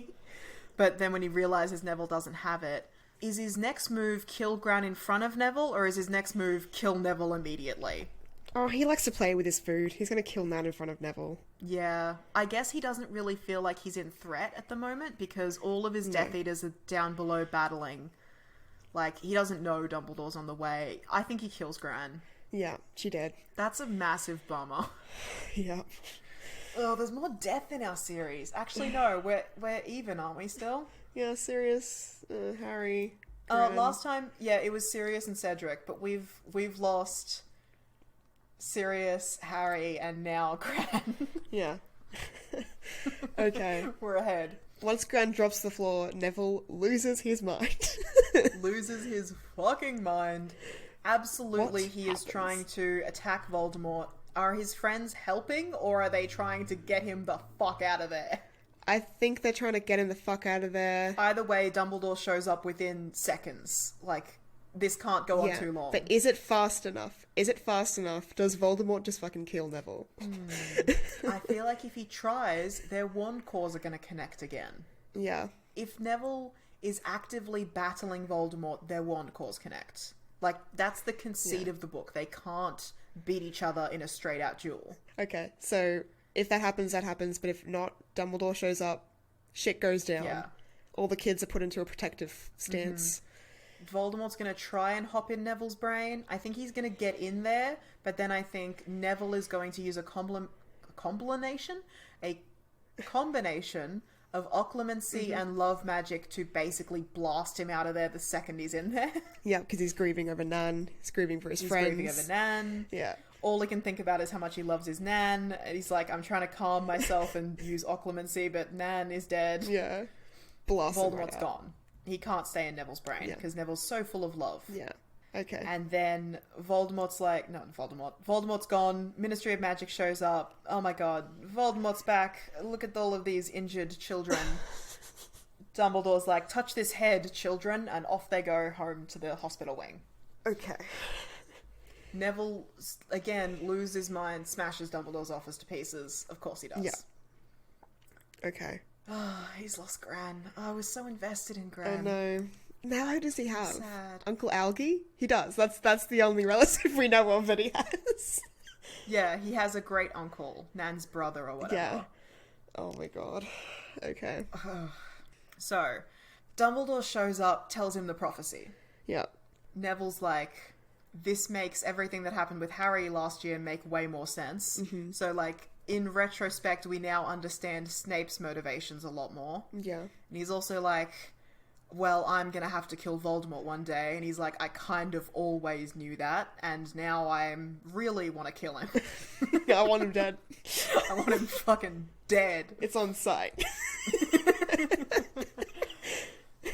But then when he realizes Neville doesn't have it, is his next move kill Gran in front of Neville, or is his next move kill Neville immediately? Oh, he likes to play with his food. He's going to kill Nan in front of Neville. Yeah. I guess he doesn't really feel like he's in threat at the moment because all of his Death Eaters are down below battling. Like, he doesn't know Dumbledore's on the way. I think he kills Gran. Yeah, she did. That's a massive bummer. Yeah. Oh, there's more death in our series. Actually, no, we're even, aren't we still? Yeah, Sirius, Harry, Gran. Last time, yeah, it was Sirius and Cedric, but we've lost... Sirius, Harry, and now Gran. Yeah. Okay. We're ahead. Once Gran drops the floor, Neville loses his mind. Loses his fucking mind. Absolutely, he is trying to attack Voldemort. Are his friends helping, or are they trying to get him the fuck out of there? I think they're trying to get him the fuck out of there. Either way, Dumbledore shows up within seconds. Like... This can't go on too long. But is it fast enough? Is it fast enough? Does Voldemort just fucking kill Neville? I feel like if he tries, their wand cores are going to connect again. Yeah. If Neville is actively battling Voldemort, their wand cores connect. Like, that's the conceit of the book. They can't beat each other in a straight-out duel. Okay, so if that happens, that happens. But if not, Dumbledore shows up, shit goes down. Yeah. All the kids are put into a protective stance. Voldemort's going to try and hop in Neville's brain. I think he's going to get in there, but then I think Neville is going to use a combination of occlumency and love magic to basically blast him out of there the second he's in there. Yeah, because he's grieving over Nan. He's grieving for his friends. He's grieving over Nan. Yeah. all he can think about is how much he loves his Nan. And he's like, I'm trying to calm myself and use occlumency, but Nan is dead. Yeah. Blast him right Voldemort's out. gone. He can't stay in Neville's brain because Neville's so full of love. Yeah. Okay. And then Voldemort's like, not Voldemort. Voldemort's gone. Ministry of Magic shows up. Oh my god. Voldemort's back. Look at all of these injured children. Dumbledore's like, touch this head, children. And off they go home to the hospital wing. Okay. Neville, again, loses his mind, smashes Dumbledore's office to pieces. Of course he does. Yeah. Okay. Oh, he's lost Gran. Oh, I was so invested in I Gran. know. Now who does he have? Sad. Uncle Algie? He does. That's the only relative we know of that he has. Yeah, he has a great uncle, Nan's brother or whatever. Yeah. Oh my god. Okay. So, Dumbledore shows up, tells him the prophecy. Yeah. Neville's like, this makes everything that happened with Harry last year make way more sense. Mm-hmm. So, like, in retrospect, we now understand Snape's motivations a lot more. Yeah. And he's also like, well, I'm gonna have to kill Voldemort one day. And he's like, I kind of always knew that, and now I really want to kill him. I want him dead. I want him fucking dead. It's on site.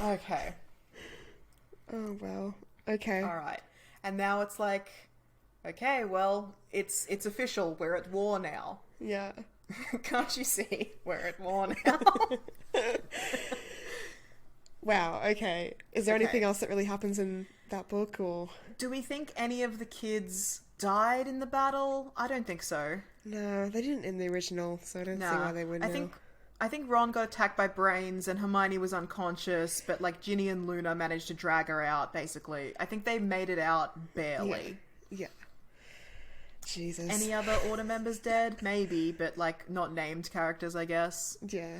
Okay. Oh, wow. Okay. Alright. And now it's like, okay, well, it's official. We're at war now. Yeah. Can't you see? We're at war now. Wow, okay. Is there Okay. anything else that really happens in that book, or...? Do we think any of the kids died in the battle? I don't think so. No, they didn't in the original, so I don't see why they would now. I think Ron got attacked by brains and Hermione was unconscious, but like Ginny and Luna managed to drag her out, basically. I think they made it out barely. Yeah. Jesus. Any other Order members dead? Maybe, but like not named characters, I guess. Yeah.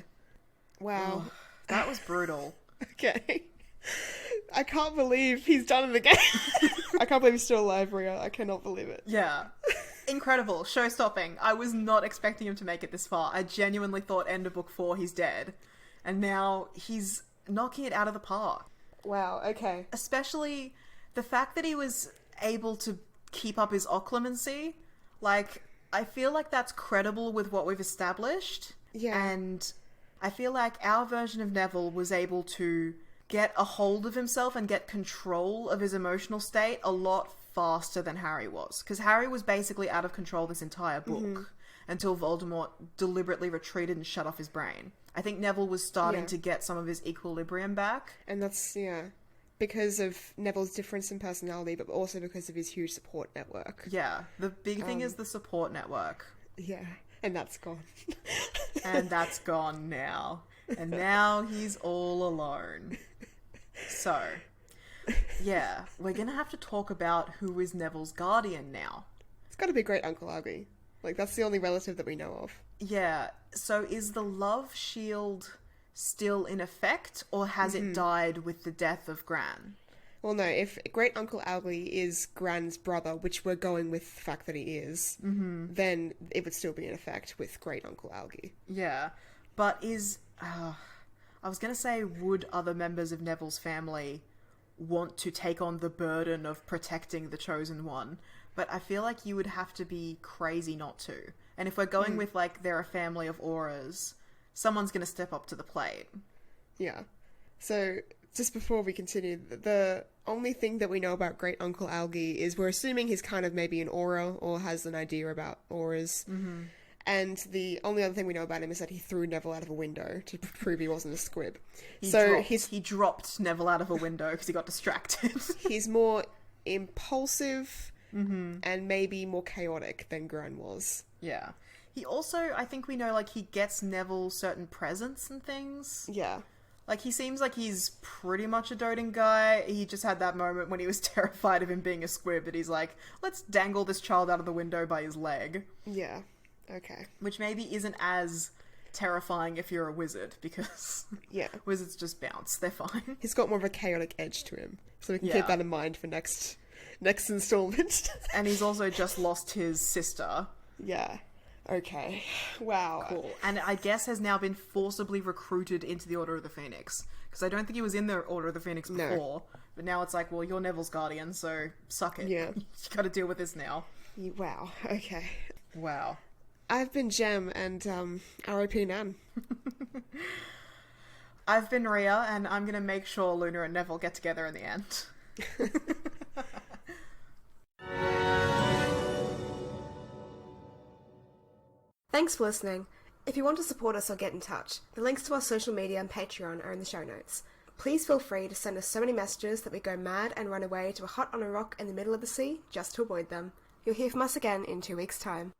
Wow. That was brutal. Okay. I can't believe he's done it again. I can't believe he's still alive, Reeah. I cannot believe it. Yeah. Incredible. Show-stopping. I was not expecting him to make it this far. I genuinely thought end of book 4 he's dead. And now he's knocking it out of the park. Wow, okay. Especially the fact that he was able to keep up his occlumency. Like, I feel like that's credible with what we've established. Yeah. And I feel like our version of Neville was able to get a hold of himself and get control of his emotional state a lot faster than Harry was. Because Harry was basically out of control this entire book until Voldemort deliberately retreated and shut off his brain. I think Neville was starting to get some of his equilibrium back. And that's, because of Neville's difference in personality, but also because of his huge support network. Yeah. The big thing is the support network. Yeah. And that's gone. And that's gone now. And now he's all alone. So, yeah, we're gonna have to talk about who is Neville's guardian now. It's got to be Great Uncle Algie. Like, that's the only relative that we know of. Yeah, so is the love shield still in effect, or has it died with the death of Gran? Well, no, if Great Uncle Algie is Gran's brother, which we're going with the fact that he is, then it would still be in effect with Great Uncle Algie. Yeah, but I was gonna say, would other members of Neville's family want to take on the burden of protecting the Chosen One? But I feel like you would have to be crazy not to. And if we're going with, like, they're a family of auras, someone's gonna step up to the plate. Yeah. So, just before we continue, the only thing that we know about Great Uncle Algie is we're assuming he's kind of maybe an aura or has an idea about auras. Mm-hmm. And the only other thing we know about him is that he threw Neville out of a window to prove he wasn't a squib. He dropped Neville out of a window because he got distracted. He's more impulsive and maybe more chaotic than Gran was. Yeah. He also, I think we know, like, he gets Neville certain presents and things. Yeah. Like, he seems like he's pretty much a doting guy. He just had that moment when he was terrified of him being a squib, that he's like, let's dangle this child out of the window by his leg. Yeah. Okay. Which maybe isn't as terrifying if you're a wizard, because wizards just bounce. They're fine. He's got more of a chaotic edge to him, so we can keep that in mind for next installment. And he's also just lost his sister. Yeah. Okay. Wow. Cool. And I guess has now been forcibly recruited into the Order of the Phoenix. Because I don't think he was in the Order of the Phoenix before. But now it's like, well, you're Neville's guardian, so suck it. Yeah. You gotta deal with this now. Wow, okay. Wow. I've been Jem, and R.I.P. Nan. I've been Reeah, and I'm going to make sure Luna and Neville get together in the end. Thanks for listening. If you want to support us or get in touch, the links to our social media and Patreon are in the show notes. Please feel free to send us so many messages that we go mad and run away to a hut on a rock in the middle of the sea just to avoid them. You'll hear from us again in 2 weeks' time.